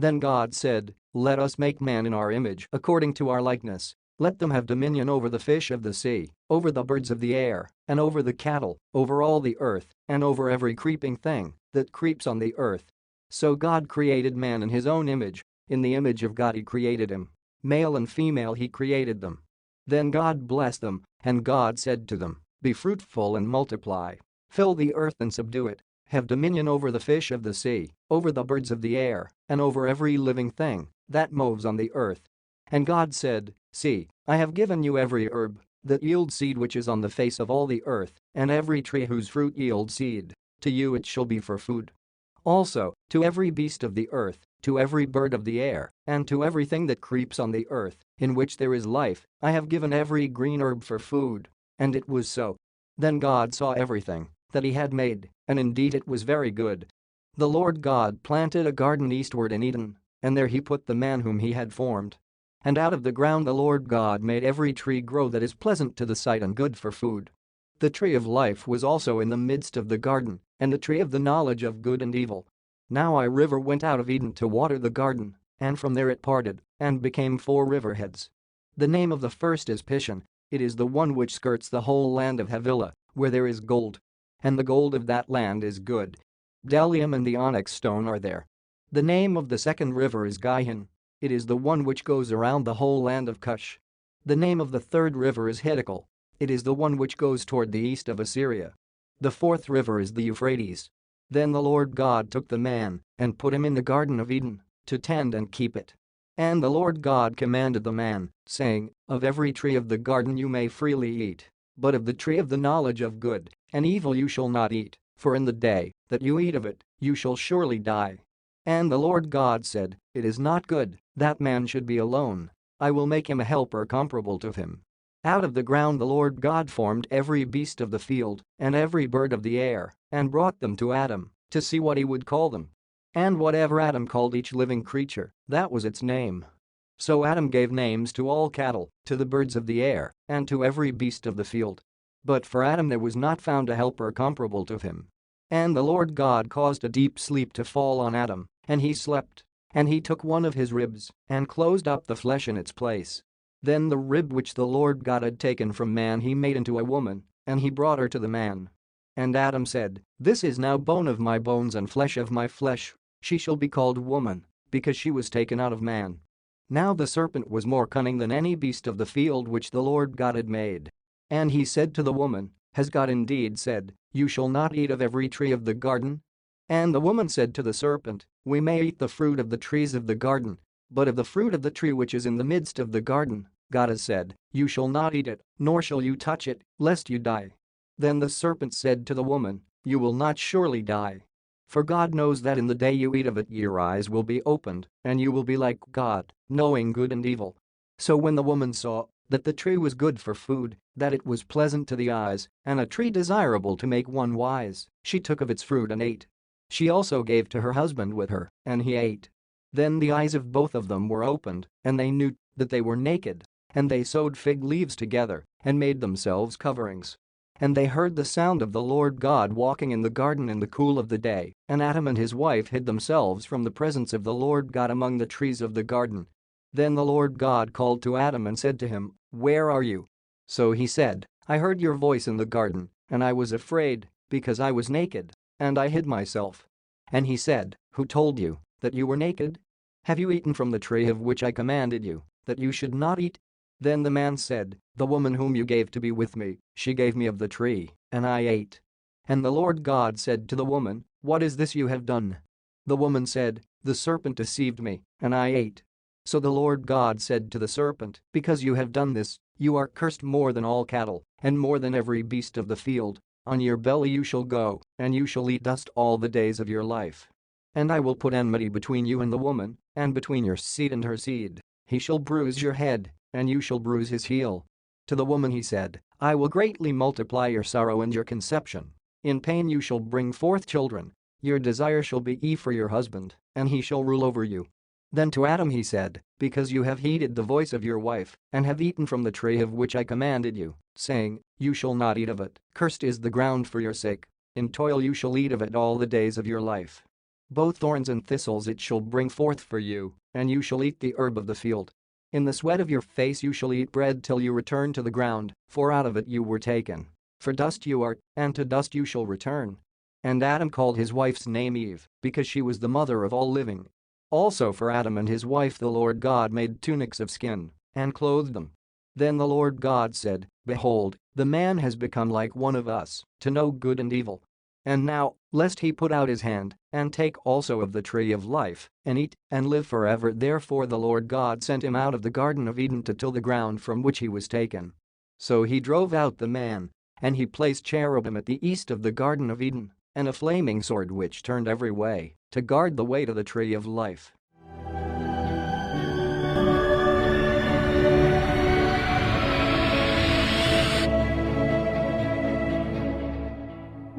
Then God said, "Let us make man in our image according to our likeness. Let them have dominion over the fish of the sea, over the birds of the air, and over the cattle, over all the earth, and over every creeping thing that creeps on the earth." So God created man in his own image, in the image of God he created him. Male and female he created them. Then God blessed them, and God said to them, "Be fruitful and multiply. Fill the earth and subdue it. Have dominion over the fish of the sea, over the birds of the air, and over every living thing that moves on the earth." And God said, "See, I have given you every herb that yields seed which is on the face of all the earth, and every tree whose fruit yields seed. To you it shall be for food. Also, to every beast of the earth, to every bird of the air, and to everything that creeps on the earth, in which there is life, I have given every green herb for food." And it was so. Then God saw everything that he had made, and indeed it was very good. The Lord God planted a garden eastward in Eden, and there he put the man whom he had formed. And out of the ground the Lord God made every tree grow that is pleasant to the sight and good for food. The tree of life was also in the midst of the garden, and the tree of the knowledge of good and evil. Now a river went out of Eden to water the garden, and from there it parted, and became 4 riverheads. The name of the first is Pishon. It is the one which skirts the whole land of Havilah, where there is gold. And the gold of that land is good. Bdellium and the onyx stone are there. The name of the second river is Gihon. It is the one which goes around the whole land of Cush. The name of the third river is Hiddekel. It is the one which goes toward the east of Assyria. The fourth river is the Euphrates. Then the Lord God took the man and put him in the Garden of Eden to tend and keep it. And the Lord God commanded the man, saying, "Of every tree of the garden you may freely eat, but of the tree of the knowledge of good and evil you shall not eat, for in the day that you eat of it, you shall surely die." And the Lord God said, "It is not good that man should be alone. I will make him a helper comparable to him." Out of the ground the Lord God formed every beast of the field and every bird of the air, and brought them to Adam to see what he would call them. And whatever Adam called each living creature, that was its name. So Adam gave names to all cattle, to the birds of the air, and to every beast of the field. But for Adam there was not found a helper comparable to him. And the Lord God caused a deep sleep to fall on Adam, and he slept. And he took one of his ribs and closed up the flesh in its place. Then the rib which the Lord God had taken from man he made into a woman, and he brought her to the man. And Adam said, "This is now bone of my bones and flesh of my flesh. She shall be called woman, because she was taken out of man." Now the serpent was more cunning than any beast of the field which the Lord God had made. And he said to the woman, "Has God indeed said, 'You shall not eat of every tree of the garden'?" And the woman said to the serpent, "We may eat the fruit of the trees of the garden, but of the fruit of the tree which is in the midst of the garden, God has said, 'You shall not eat it, nor shall you touch it, lest you die.'" Then the serpent said to the woman, "You will not surely die. For God knows that in the day you eat of it your eyes will be opened, and you will be like God, knowing good and evil." So when the woman saw that the tree was good for food, that it was pleasant to the eyes, and a tree desirable to make one wise, she took of its fruit and ate. She also gave to her husband with her, and he ate. Then the eyes of both of them were opened, and they knew that they were naked. And they sewed fig leaves together and made themselves coverings. And they heard the sound of the Lord God walking in the garden in the cool of the day, and Adam and his wife hid themselves from the presence of the Lord God among the trees of the garden. Then the Lord God called to Adam and said to him, "Where are you?" So he said, "I heard your voice in the garden, and I was afraid, because I was naked, and I hid myself." And he said, "Who told you that you were naked? Have you eaten from the tree of which I commanded you that you should not eat?" Then the man said, "The woman whom you gave to be with me, she gave me of the tree, and I ate." And the Lord God said to the woman, "What is this you have done?" The woman said, "The serpent deceived me, and I ate." So the Lord God said to the serpent, "Because you have done this, you are cursed more than all cattle, and more than every beast of the field. On your belly you shall go, and you shall eat dust all the days of your life. And I will put enmity between you and the woman, and between your seed and her seed. He shall bruise your head, and you shall bruise his heel." To the woman he said, "I will greatly multiply your sorrow and your conception. In pain you shall bring forth children. Your desire shall be for your husband, and he shall rule over you." Then to Adam he said, "Because you have heeded the voice of your wife, and have eaten from the tree of which I commanded you, saying, 'You shall not eat of it,' cursed is the ground for your sake. In toil you shall eat of it all the days of your life. Both thorns and thistles it shall bring forth for you, and you shall eat the herb of the field. In the sweat of your face you shall eat bread till you return to the ground, for out of it you were taken. For dust you are, and to dust you shall return. And Adam called his wife's name Eve, because she was the mother of all living. Also for Adam and his wife the Lord God made tunics of skin, and clothed them. Then the Lord God said, Behold, the man has become like one of us, to know good and evil. And now, lest he put out his hand, and take also of the tree of life, and eat, and live forever. Therefore the Lord God sent him out of the Garden of Eden to till the ground from which he was taken. So he drove out the man, and he placed cherubim at the east of the Garden of Eden, and a flaming sword which turned every way, to guard the way to the tree of life.